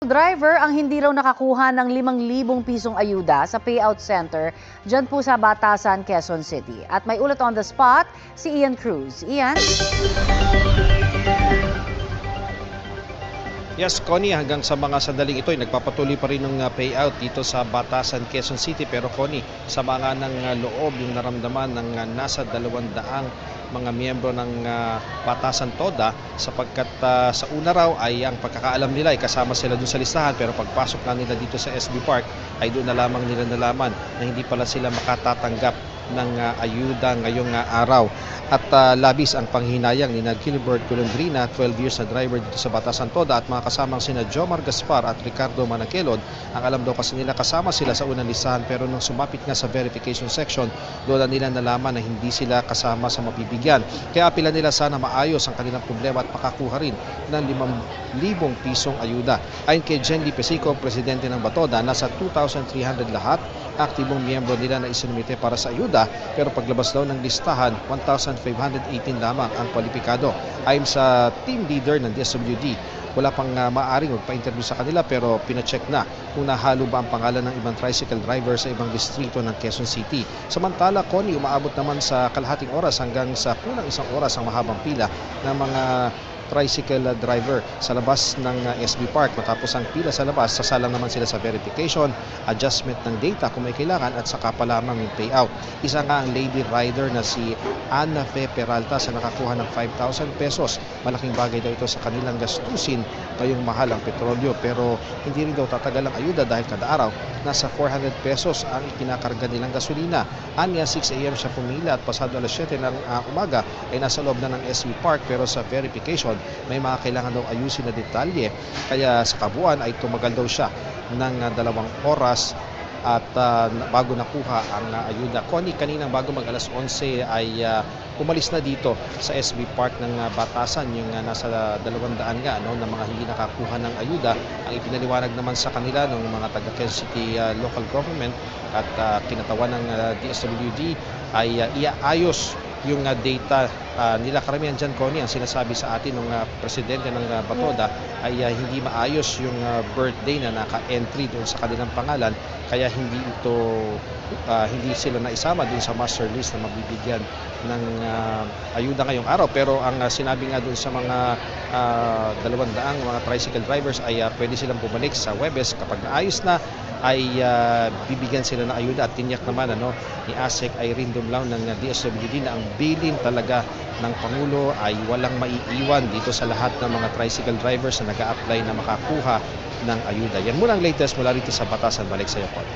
Driver ang hindi raw nakakuha ng 5,000 pisong ayuda sa payout center dyan po sa Batasan, Quezon City. At may ulat on the spot si Ian Cruz. Ian? Yes, Connie, hanggang sa mga sandaling ito ay nagpapatuloy pa rin ng payout dito sa Batasan, Quezon City. Pero Connie, sa mga ng loob yung naramdaman ng nasa 200 mga miyembro ng Batasan Toda sapagkat sa una raw ay ang pagkakaalam nila ay kasama sila doon sa listahan, pero pagpasok na nila dito sa SB Park ay doon na lamang nila nalaman na hindi pala sila makatatanggap ng ayuda ngayong araw. At labis ang panghinayang ni Gilbert Golondrina, 12 years na driver dito sa Batasan Toda, at mga kasamang sina Jomar Gaspar at Ricardo Manakelod. Ang alam daw kasi nila kasama sila sa unang listahan, pero nung sumapit nga sa verification section, doon na nila nalaman na hindi sila kasama sa mabibigyan. Kaya apila nila sana maayos ang kanilang problema at makakuha rin ng 5,000 pisong ayuda. Ayon kay Jenny Pesico, presidente ng Batoda, nasa 2,300 lahat aktibong miyembro nila na isinumite para sa ayuda, pero paglabas daw ng listahan, 1,518 lamang ang kwalipikado. Ayon sa team leader ng DSWD, wala pang maaaring magpa-interview sa kanila, pero pinacheck na kung nahalo ba ang pangalan ng ibang tricycle driver sa ibang distrito ng Quezon City. Samantala, Connie, umaabot naman sa kalahating oras hanggang sa kulang isang oras ang mahabang pila ng mga tricycle driver sa labas ng SB Park. Matapos ang pila sa labas, sasalang naman sila sa verification, adjustment ng data kung may kailangan, at saka pa lamang yung payout. Isa nga ang lady rider na si Ana Fe Peralta sa nakakuha ng 5,000 pesos. Malaking bagay daw ito sa kanilang gastusin ngayong mahal ang petrolyo, pero hindi rin daw tatagal ang ayuda dahil kada araw nasa 400 pesos ang ikinakarga nilang gasolina. Anya, 6 a.m. siya pumila at pasado alas 7 ng umaga ay nasa loob na ng SB Park, pero sa verification may mga kailangan daw ayusin na detalye, kaya sa kabuuan ay tumagal daw siya ng 2 oras at bago nakuha ang ayuda. Connie, kaninang bago mag alas 11 ay umalis na dito sa SB Park ng Batasan yung nasa 200 nga na mga hindi nakakuha ng ayuda. Ang ipinaliwanag naman sa kanila ng mga taga Quezon City local government at kinatawan ng DSWD ay iaayos yung data nila. Karamihan dyan, Connie, ang sinasabi sa atin ng presidente ng Batoda ay hindi maayos yung birthday na naka-entry doon sa kanilang pangalan, kaya hindi sila naisama doon sa master list na mabibigyan ng ayuda ngayong araw. Pero ang sinabi nga doon sa mga 200 mga tricycle drivers ay pwede silang bumalik sa Huwebes kapag naayos na, ay bibigyan sila ng ayuda. At tinyak naman ni ASEC Irene Dumlao ng DSWD na ang bilin talaga ng Pangulo ay walang maiiwan dito sa lahat ng mga tricycle drivers na nag-a-apply na makakuha ng ayuda. Yan muna ang latest mula rito sa Batasan. Balik sa iyo, Paul.